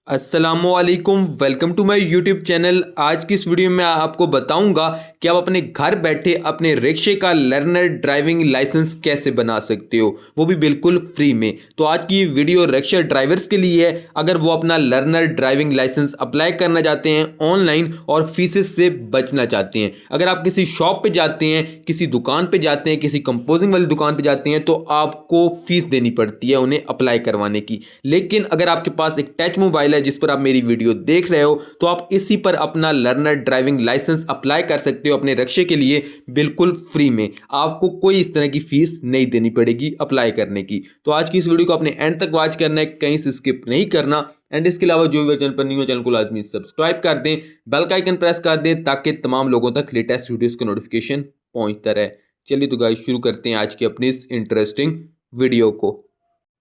अस्सलामुअलैकुम, welcome to my YouTube channel. आज की इस वीडियो में आपको बताऊंगा कि आप अपने घर बैठे अपने रिक्शे का लर्नर ड्राइविंग लाइसेंस कैसे बना सकते हो, वो भी बिल्कुल फ्री में। तो आज की वीडियो रिक्शा ड्राइवर्स के लिए है, अगर वो अपना लर्नर ड्राइविंग लाइसेंस अप्लाई करना चाहते हैं ऑनलाइन और फीसेस से बचना चाहते हैं। अगर आप किसी शॉप पे जाते हैं, किसी दुकान पे जाते हैं, किसी कंपोजिंग वाली दुकान पे जाते हैं, तो आपको फीस देनी पड़ती है उन्हें अप्लाई करवाने की। लेकिन अगर आपके पास एक टच मोबाइल जिस पर आप मेरी वीडियो देख रहे हो, तो आप इसी पर अपना लर्नर ड्राइविंग लाइसेंस अप्लाई कर सकते हो अपने रिक्शे के लिए बिल्कुल फ्री में। आपको कोई इस तरह की फीस नहीं देनी पड़ेगी अप्लाई करने की। तो आज की इस वीडियो को अपने एंड तक वॉच करना है, कहीं से स्किप नहीं करना। एंड इसके अलावा जो भी चैनल पर नहीं हो, चैनल को लाजमी सब्सक्राइब कर दें, बेल का आइकन प्रेस कर दें ताकि तमाम लोगों तक लेटेस्ट वीडियोस का नोटिफिकेशन पहुंचता रहे। चलिए तो गाइस शुरू करते हैं आज की अपनी इस इंटरेस्टिंग वीडियो को।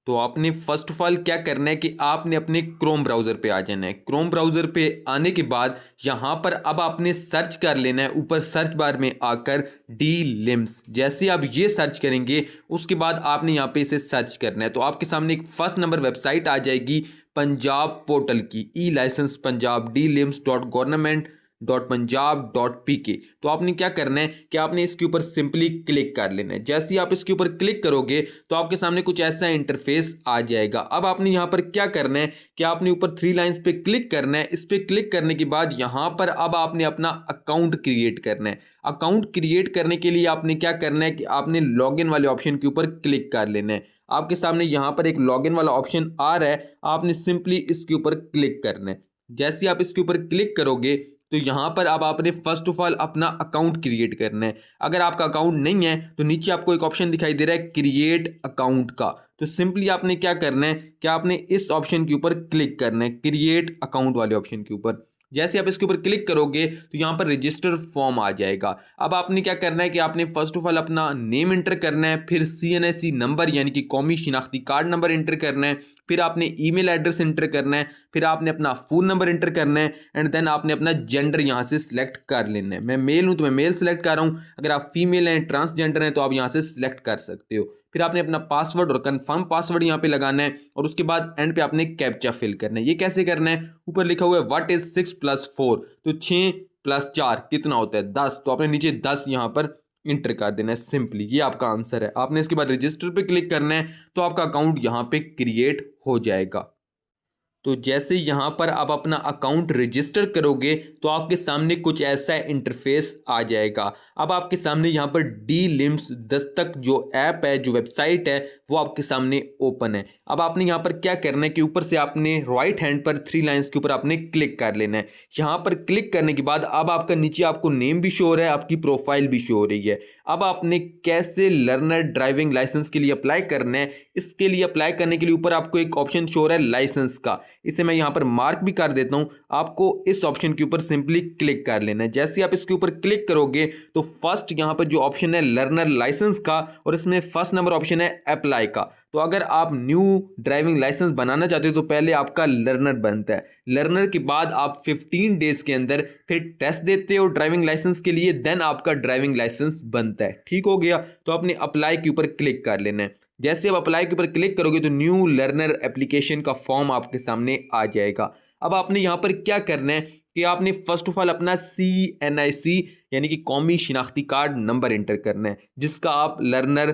तो आपने फर्स्ट ऑफ ऑल क्या करना है कि आपने अपने क्रोम ब्राउज़र पे आ जाना है। क्रोम ब्राउज़र पे आने के बाद यहाँ पर अब आपने सर्च कर लेना है, ऊपर सर्च बार में आकर डी लिम्स। जैसे आप ये सर्च करेंगे उसके बाद आपने यहाँ पे इसे सर्च करना है, तो आपके सामने एक फर्स्ट नंबर वेबसाइट आ जाएगी पंजाब पोर्टल की, e license Punjab DLIMS .gov.punjab.pk। तो आपने क्या करना है कि आपने इसके ऊपर सिंपली क्लिक कर लेना है। जैसे ही आप इसके ऊपर क्लिक करोगे तो आपके सामने कुछ ऐसा इंटरफेस आ जाएगा। अब आपने यहाँ पर क्या करना है कि आपने ऊपर थ्री लाइंस पे क्लिक करना है। इस पे क्लिक करने के बाद यहाँ पर अब आपने अपना अकाउंट क्रिएट करना है। अकाउंट क्रिएट करने के लिए आपने क्या करना है कि आपने लॉगिन वाले ऑप्शन के ऊपर क्लिक कर लेना है। आपके सामने यहाँ पर एक लॉगिन वाला ऑप्शन आ रहा है, आपने सिंपली इसके ऊपर क्लिक करना है। जैसे आप इसके ऊपर क्लिक करोगे तो यहाँ पर अब आपने फर्स्ट ऑफ ऑल अपना अकाउंट क्रिएट करना है। अगर आपका अकाउंट नहीं है तो नीचे आपको एक ऑप्शन दिखाई दे रहा है क्रिएट अकाउंट का, तो सिंपली आपने क्या करना है कि आपने इस ऑप्शन के ऊपर क्लिक करना है, क्रिएट अकाउंट वाले ऑप्शन के ऊपर। जैसे आप इसके ऊपर क्लिक करोगे तो यहाँ पर रजिस्टर फॉर्म आ जाएगा। अब आपने क्या करना है कि आपने फर्स्ट ऑफ ऑल अपना नेम इंटर करना है, फिर CNSE नंबर यानी कि कौमी शिनाख्ती कार्ड नंबर इंटर करना है, फिर आपने ईमेल एड्रेस इंटर करना है, फिर आपने अपना फ़ोन नंबर इंटर करना है, एंड देन आपने अपना जेंडर यहाँ से सिलेक्ट कर लेना है। मैं मेल हूँ तो मैं मेल सेलेक्ट कर रहा हूँ, अगर आप फीमेल हैं, ट्रांसजेंडर हैं, तो आप यहाँ से सिलेक्ट कर सकते हो। फिर आपने अपना पासवर्ड और कंफर्म पासवर्ड यहाँ पे लगाना है और उसके बाद एंड पे आपने कैप्चा फिल करना है। ये कैसे करना है, ऊपर लिखा हुआ है व्हाट इज 6+4, तो 6+4 कितना होता है 10, तो आपने नीचे 10 यहाँ पर इंटर कर देना है। सिंपली ये आपका आंसर है। आपने इसके बाद रजिस्टर पे क्लिक करना है तो आपका अकाउंट यहाँ पे क्रिएट हो जाएगा। तो जैसे यहाँ पर आप अपना अकाउंट रजिस्टर करोगे तो आपके सामने कुछ ऐसा इंटरफेस आ जाएगा। अब आपके सामने यहाँ पर डी लिम्स दस्तक जो ऐप है, जो वेबसाइट है, वो आपके सामने ओपन है। अब आपने यहाँ पर क्या करना है कि ऊपर से आपने राइट हैंड पर थ्री लाइंस के ऊपर आपने क्लिक कर लेना है। यहाँ पर क्लिक करने के बाद अब आपका नीचे आपको नेम भी शो हो रहा है, आपकी प्रोफाइल भी शो हो रही है। अब आपने कैसे लर्नर ड्राइविंग लाइसेंस के लिए अप्लाई करना है, इसके लिए अप्लाई करने के लिए ऊपर आपको एक ऑप्शन शो हो रहा है लाइसेंस का, इसे मैं यहाँ पर मार्क भी कर देता हूँ। आपको इस ऑप्शन के ऊपर सिंपली क्लिक कर लेना है। जैसे आप इसके ऊपर क्लिक करोगे तो फर्स्ट यहाँ पर जो ऑप्शन है लर्नर लाइसेंस का और इसमें फर्स्ट नंबर ऑप्शन है अप्लाई का। तो अगर आप न्यू ड्राइविंग लाइसेंस बनाना चाहते हो तो पहले आपका लर्नर बनता है। लर्नर के बाद आप 15 डेज के अंदर फिर टेस्ट देते हो ड्राइविंग लाइसेंस के लिए, देन आपका ड्राइविंग लाइसेंस बनता है। ठीक हो गया, तो आपने अप्लाई के ऊपर क्लिक कर लेना है। जैसे आप अप्लाई के ऊपर क्लिक करोगे तो न्यू लर्नर एप्लीकेशन का फॉर्म आपके सामने आ जाएगा। अब आपने यहाँ पर क्या करना है कि आपने फर्स्ट ऑफ ऑल अपना CNIC यानी कि कौमी शिनाख्ती कार्ड नंबर इंटर करना है, जिसका आप लर्नर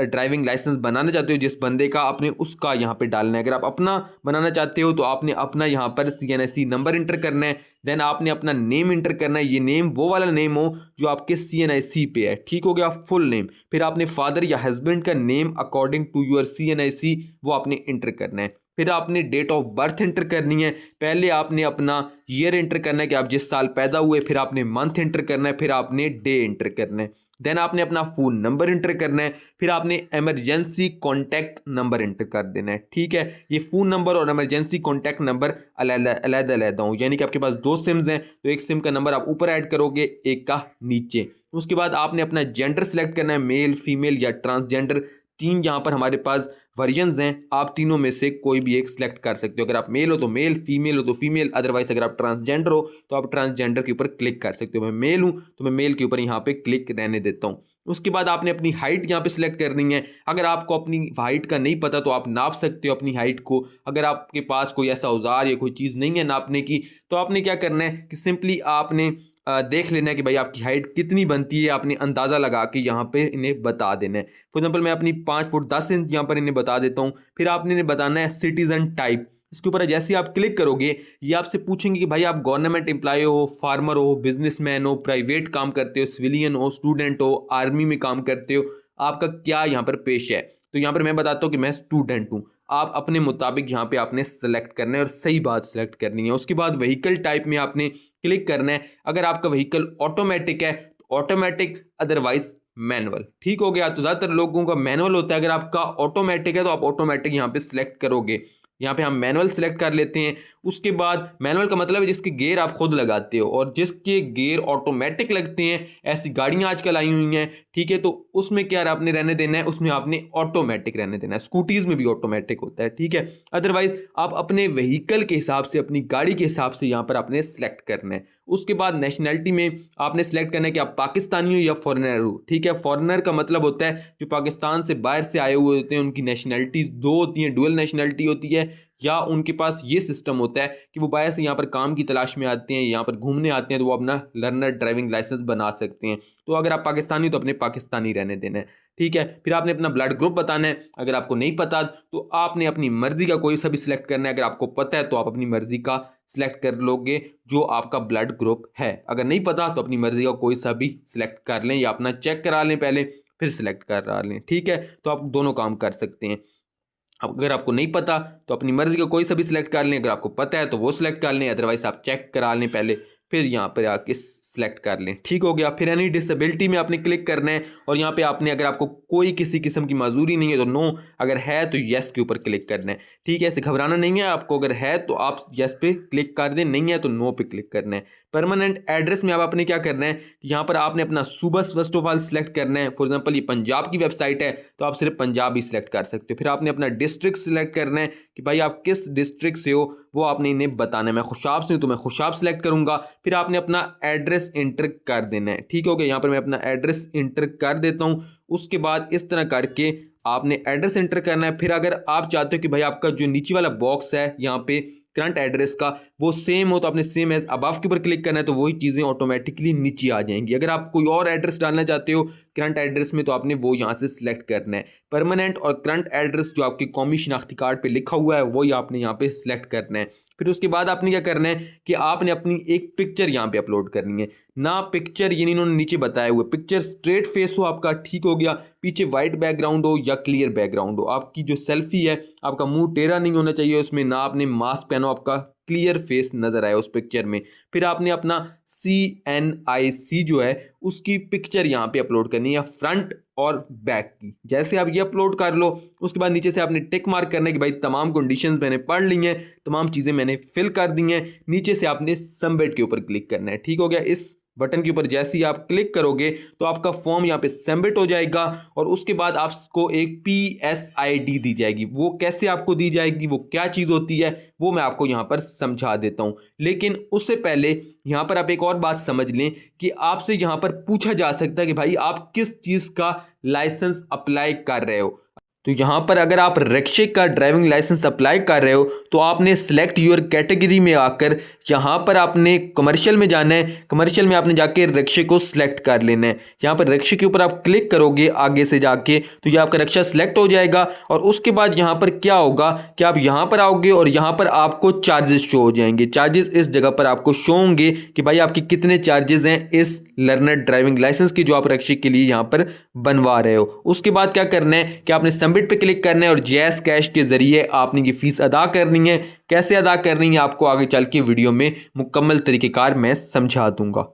ड्राइविंग लाइसेंस बनाना चाहते हो, जिस बंदे का आपने उसका यहाँ पे डालना है। अगर आप अपना बनाना चाहते हो तो आपने अपना यहाँ पर CNIC नंबर इंटर करना है। देन आपने अपना नेम इंटर करना है, ये नेम वो वाला नेम हो जो आपके CNIC पे है। ठीक हो गया, फुल नेम। फिर आपने फादर या हस्बैंड का name according to your CNIC वो आपने इंटर करना है। फिर आपने डेट ऑफ बर्थ इंटर करनी है। पहले आपने अपना ईयर इंटर करना है कि आप जिस साल पैदा हुए, फिर आपने मंथ इंटर करना है, फिर आपने डे इंटर करना है। देन आपने अपना फ़ोन नंबर इंटर करना है, फिर आपने इमरजेंसी कॉन्टैक्ट नंबर इंटर कर देना है। ठीक है, ये फ़ोन नंबर और इमरजेंसी कॉन्टैक्ट नंबर अलग-अलग हो, यानी कि आपके पास दो सिम्स हैं तो एक सिम का नंबर आप ऊपर ऐड करोगे, एक का नीचे। उसके बाद आपने अपना जेंडर सेलेक्ट करना है, मेल, फीमेल या ट्रांसजेंडर। तीन यहाँ पर हमारे पास वर्जन्स हैं, आप तीनों में से कोई भी एक सिलेक्ट कर सकते हो। अगर आप मेल हो तो मेल, फीमेल हो तो फीमेल, अदरवाइज अगर आप ट्रांसजेंडर हो तो आप ट्रांसजेंडर के ऊपर क्लिक कर सकते हो। मैं मेल हूं तो मैं मेल के ऊपर यहाँ पे क्लिक रहने देता हूँ। उसके बाद आपने अपनी हाइट यहाँ पे सिलेक्ट करनी है। अगर आपको अपनी हाइट का नहीं पता तो आप नाप सकते हो अपनी हाइट को। अगर आपके पास कोई ऐसा औजार या कोई चीज़ नहीं है नापने की, तो आपने क्या करना है कि सिंपली आपने देख लेना है कि भाई आपकी हाइट कितनी बनती है। आपने अंदाज़ा लगा के यहाँ पे इन्हें बता देना है। फॉर एग्जाम्पल मैं अपनी 5 फुट 10 इंच यहाँ पर इन्हें बता देता हूँ। फिर आपने इन्हें बताना है सिटीजन टाइप। इसके ऊपर जैसे ही आप क्लिक करोगे ये आपसे पूछेंगे कि भाई आप गवर्नमेंट एम्प्लॉय हो, फार्मर हो, बिजनेसमैन हो, प्राइवेट काम करते हो, सिविलियन हो, स्टूडेंट हो, आर्मी में काम करते हो, आपका क्या यहाँ पर पेश है। तो यहाँ पर मैं बताता हूँ कि मैं स्टूडेंट हूँ। आप अपने मुताबिक यहाँ पे आपने सेलेक्ट करना है और सही बात सेलेक्ट करनी है। उसके बाद व्हीकल टाइप में आपने क्लिक करना है। अगर आपका व्हीकल ऑटोमेटिक है तो ऑटोमेटिक, अदरवाइज मैनुअल। ठीक हो गया। तो ज़्यादातर लोगों का मैनुअल होता है। अगर आपका ऑटोमेटिक है तो आप ऑटोमेटिक यहाँ पे सिलेक्ट करोगे। यहाँ पे हम मैनुअल सेलेक्ट कर लेते हैं। उसके बाद मैनुअल का मतलब है जिसके गियर आप खुद लगाते हो, और जिसके गियर ऑटोमेटिक लगते हैं, ऐसी गाड़ियां आजकल आई हुई हैं, ठीक है, तो उसमें क्या आपने रहने देना है, उसमें आपने ऑटोमेटिक रहने देना है। स्कूटीज में भी ऑटोमेटिक होता है, ठीक है। अदरवाइज आप अपने व्हीकल के हिसाब से, अपनी गाड़ी के हिसाब से यहाँ पर आपने सेलेक्ट करना है। उसके बाद नेशनैलिटी में आपने सेलेक्ट करना है कि आप पाकिस्तानी हो या फॉरेनर हो, ठीक है। फॉरेनर का मतलब होता है जो पाकिस्तान से बाहर से आए हुए होते हैं, उनकी नेशनैलिटी दो होती हैं, डुअल नेशनैलिटी होती है, या उनके पास ये सिस्टम होता है कि वो बाहर से यहाँ पर काम की तलाश में आते हैं, यहाँ पर घूमने आते हैं, तो वो अपना लर्नर ड्राइविंग लाइसेंस बना सकते हैं। तो अगर आप पाकिस्तानी हो तो अपने पाकिस्तानी रहने देना है, ठीक है। फिर आपने अपना ब्लड ग्रुप बताना है। अगर आपको नहीं पता तो आपने अपनी मर्जी का कोई सा भी सिलेक्ट करना है। अगर आपको पता है तो आप अपनी मर्जी का सिलेक्ट कर लोगे जो आपका ब्लड ग्रुप है। अगर नहीं पता तो अपनी मर्जी का कोई सा भी सिलेक्ट कर लें, या अपना चेक करा लें पहले, फिर सिलेक्ट करा लें, ठीक है। तो आप दोनों काम कर सकते हैं। अगर आपको नहीं पता तो अपनी मर्जी का कोई सा भी सिलेक्ट कर लें। अगर आपको पता है तो वो सिलेक्ट कर लें, अदरवाइज आप चेक करा लें पहले, फिर यहाँ पर आके सिलेक्ट कर लें, ठीक हो गया। फिर एनी डिसेबिलिटी में आपने क्लिक करना है, और यहाँ पे आपने, अगर आपको कोई किसी किस्म की माजूरी नहीं है तो नो, अगर है तो यस के ऊपर क्लिक करना है, ठीक है। ऐसे घबराना नहीं है आपको। अगर है तो आप यस पे क्लिक कर दें, नहीं है तो नो पे क्लिक करना है। परमानेंट एड्रेस में अब आपने क्या करना है कि यहाँ पर आपने अपना सूबा फर्स्ट ऑफ ऑल सिलेक्ट करना है। फॉर एग्जांपल ये पंजाब की वेबसाइट है तो आप सिर्फ पंजाब ही सिलेक्ट कर सकते हो। फिर आपने अपना डिस्ट्रिक्ट सिलेक्ट करना है कि भाई आप किस डिस्ट्रिक्ट से हो, वो आपने इन्हें बताना है। मैं खुशाब से हूँ तो मैं खुशाब सिलेक्ट करूंगा। फिर आपने अपना एड्रेस इंटर कर देना है, ठीक हो गया। यहाँ पर मैं अपना एड्रेस इंटर कर देता हूँ। उसके बाद इस तरह करके आपने एड्रेस इंटर करना है। फिर अगर आप चाहते हो कि भाई आपका जो नीचे वाला बॉक्स है यहाँ पे करंट एड्रेस का वो सेम हो, तो आपने सेम एज अबव के ऊपर क्लिक करना है, तो वही चीज़ें ऑटोमेटिकली नीचे आ जाएंगी। अगर आप कोई और एड्रेस डालना चाहते हो करंट एड्रेस में तो आपने वो यहाँ से सिलेक्ट करना है। परमानेंट और करंट एड्रेस जो आपके कौमी शनाख्ती कार्ड पे लिखा हुआ है वही आपने यहाँ पे सिलेक्ट करना है। फिर उसके बाद आपने क्या करना है कि आपने अपनी एक पिक्चर यहाँ पे अपलोड करनी है। ना पिक्चर ये इन्होंने नीचे बताया हुआ, पिक्चर स्ट्रेट फेस हो आपका, ठीक हो गया। पीछे वाइट बैकग्राउंड हो या क्लियर बैकग्राउंड हो। आपकी जो सेल्फी है आपका मुंह टेढ़ा नहीं होना चाहिए उसमें, ना आपने मास्क पहनो, आपका क्लियर फेस नजर आए उस पिक्चर में। फिर आपने अपना CNIC जो है उसकी पिक्चर यहाँ पे अपलोड करनी है, फ्रंट और बैक की। जैसे आप ये अपलोड कर लो उसके बाद नीचे से आपने टिक मार्क करना है कि भाई तमाम कंडीशंस मैंने पढ़ ली हैं, तमाम चीज़ें मैंने फिल कर दी हैं। नीचे से आपने सबमिट के ऊपर क्लिक करना है, ठीक हो गया। इस बटन के ऊपर जैसे ही आप क्लिक करोगे तो आपका फॉर्म यहाँ पे सबमिट हो जाएगा, और उसके बाद आपको एक PSID दी जाएगी। वो कैसे आपको दी जाएगी, वो क्या चीज़ होती है, वो मैं आपको यहाँ पर समझा देता हूँ। लेकिन उससे पहले यहाँ पर आप एक और बात समझ लें कि आपसे यहाँ पर पूछा जा सकता है कि भाई आप किस चीज़ का लाइसेंस अप्लाई कर रहे हो। तो यहाँ पर अगर आप रिक्शे का ड्राइविंग लाइसेंस अप्लाई कर रहे हो तो आपने सिलेक्ट यूर कैटेगरी में आकर यहाँ पर आपने कमर्शियल में जाना है। कमर्शियल में आपने जाके रिक्शे को सिलेक्ट कर लेना है। यहाँ पर रिक्शे के ऊपर आप क्लिक करोगे आगे से जाके तो ये आपका रिक्शा सिलेक्ट हो जाएगा, और उसके बाद यहाँ पर क्या होगा कि आप यहाँ पर आओगे और यहाँ पर आपको चार्जेस शो हो जाएंगे। चार्जेस इस जगह पर आपको शो होंगे कि भाई आपके कितने चार्जेस हैं इस लर्नर ड्राइविंग लाइसेंस की जो आप रिक्शे के लिए यहाँ पर बनवा रहे हो। उसके बाद क्या करना है कि आपने सबमिट पे क्लिक करना है, और जैस कैश के जरिए आपने ये फीस अदा करनी है। कैसे अदा करनी है आपको आगे चल के वीडियो में मुकम्मल तरीक़ेकार मैं समझा दूंगा।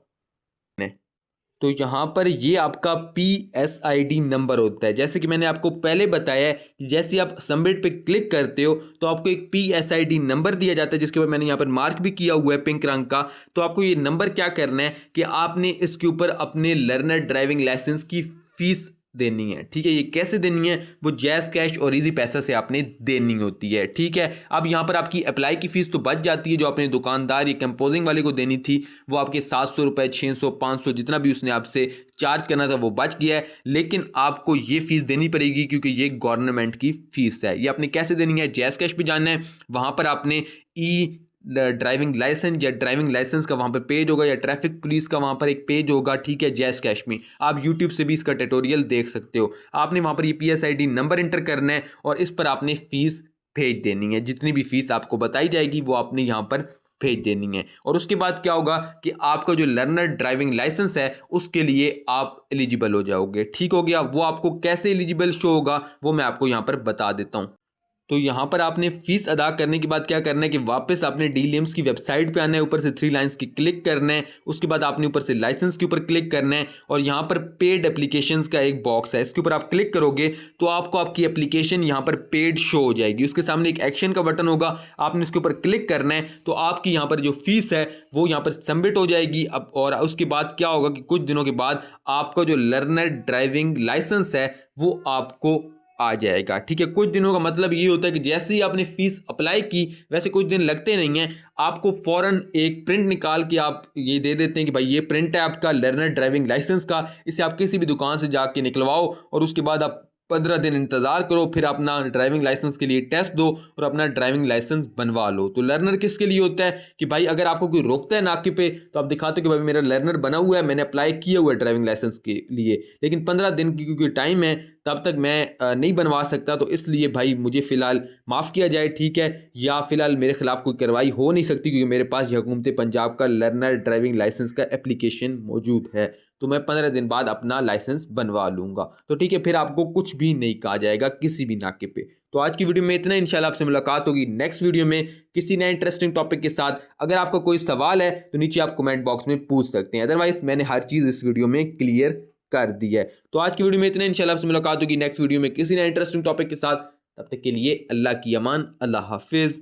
तो यहाँ पर ये आपका PSID नंबर होता है। जैसे कि मैंने आपको पहले बताया है कि जैसे आप सबमिट पे क्लिक करते हो तो आपको एक PSID नंबर दिया जाता है, जिसके ऊपर मैंने यहाँ पर मार्क भी किया हुआ है पिंक रंग का। तो आपको ये नंबर क्या करना है कि आपने इसके ऊपर अपने लर्नर ड्राइविंग लाइसेंस की फीस देनी है। ठीक है, ये कैसे देनी है, वो जैज़ कैश और इजी पैसा से आपने देनी होती है। ठीक है, अब यहाँ पर आपकी अप्लाई की फीस तो बच जाती है, जो आपने दुकानदार या कंपोजिंग वाले को देनी थी वो आपके 700 रुपये, 600, 500 जितना भी उसने आपसे चार्ज करना था वो बच गया है। लेकिन आपको ये फीस देनी पड़ेगी क्योंकि ये गवर्नमेंट की फीस है। ये आपने कैसे देनी है, जैज़ कैश पे जाना है, वहाँ पर आपने ई ड्राइविंग लाइसेंस या ड्राइविंग लाइसेंस का वहाँ पे पेज होगा या ट्रैफिक पुलिस का वहाँ पर एक पेज होगा। ठीक है, जैज़ कैश में आप यूट्यूब से भी इसका ट्यूटोरियल देख सकते हो। आपने वहाँ पर ये PSID नंबर इंटर करना है और इस पर आपने फीस भेज देनी है। जितनी भी फीस आपको बताई जाएगी वो आपने यहाँ पर भेज देनी है। और उसके बाद क्या होगा कि आपका जो लर्नर ड्राइविंग लाइसेंस है उसके लिए आप एलिजिबल हो जाओगे। ठीक हो गया, वो आपको कैसे एलिजिबल शो होगा वो मैं आपको यहाँ पर बता देता हूँ। तो यहाँ पर आपने फीस अदा करने के बाद क्या करना है कि वापस आपने डीलिम्स की वेबसाइट पे आना है, ऊपर से 3 लाइंस की क्लिक करना है। उसके बाद आपने ऊपर से लाइसेंस के ऊपर क्लिक करना है और यहाँ पर पेड एप्लीकेशंस का एक बॉक्स है, इसके ऊपर आप क्लिक करोगे तो आपको आपकी एप्लीकेशन यहाँ पर पेड शो हो जाएगी। उसके सामने एक एक्शन का बटन होगा, आपने इसके ऊपर क्लिक करना है तो आपकी यहाँ पर जो फीस है वो यहाँ पर सबमिट हो जाएगी। अब और उसके बाद क्या होगा कि कुछ दिनों के बाद आपका जो लर्नर ड्राइविंग लाइसेंस है वो आपको आ जाएगा। ठीक है, कुछ दिनों का मतलब ये होता है कि जैसे ही आपने फीस अप्लाई की वैसे कुछ दिन लगते नहीं हैं, आपको फौरन एक प्रिंट निकाल के आप ये दे देते हैं कि भाई ये प्रिंट है आपका लर्नर ड्राइविंग लाइसेंस का, इसे आप किसी भी दुकान से जाके निकलवाओ और उसके बाद आप 15 दिन इंतज़ार करो, फिर अपना ड्राइविंग लाइसेंस के लिए टेस्ट दो और अपना ड्राइविंग लाइसेंस बनवा लो। तो लर्नर किसके लिए होता है कि भाई अगर आपको कोई रोकता है नाके पे तो आप दिखाते हो कि भाई मेरा लर्नर बना हुआ है, मैंने अप्लाई किया हुआ है ड्राइविंग लाइसेंस के लिए, लेकिन 15 दिन की क्योंकि टाइम है तब तक मैं नहीं बनवा सकता, तो इसलिए भाई मुझे फ़िलहाल माफ़ किया जाए। ठीक है, या फ़िलहाल मेरे खिलाफ़ कोई कार्रवाई हो नहीं सकती क्योंकि मेरे पास हुकूमत पंजाब का लर्नर ड्राइविंग लाइसेंस का एप्लीकेशन मौजूद है, तो मैं 15 दिन बाद अपना लाइसेंस बनवा लूँगा। तो ठीक है, फिर आपको कुछ भी नहीं कहा जाएगा किसी भी नाके पे। तो आज की वीडियो में इतना, इंशाल्लाह आपसे मुलाकात होगी नेक्स्ट वीडियो में किसी नए इंटरेस्टिंग टॉपिक के साथ। अगर आपका कोई सवाल है तो नीचे आप कमेंट बॉक्स में पूछ सकते हैं, अदरवाइज मैंने हर चीज़ इस वीडियो में क्लियर कर दी है। तो आज की वीडियो में इतना, इंशाल्लाह आपसे मुलाकात होगी नेक्स्ट वीडियो में किसी नए इंटरेस्टिंग टॉपिक के साथ। तब तक के लिए अल्लाह की अमान, अल्लाह हाफिज़।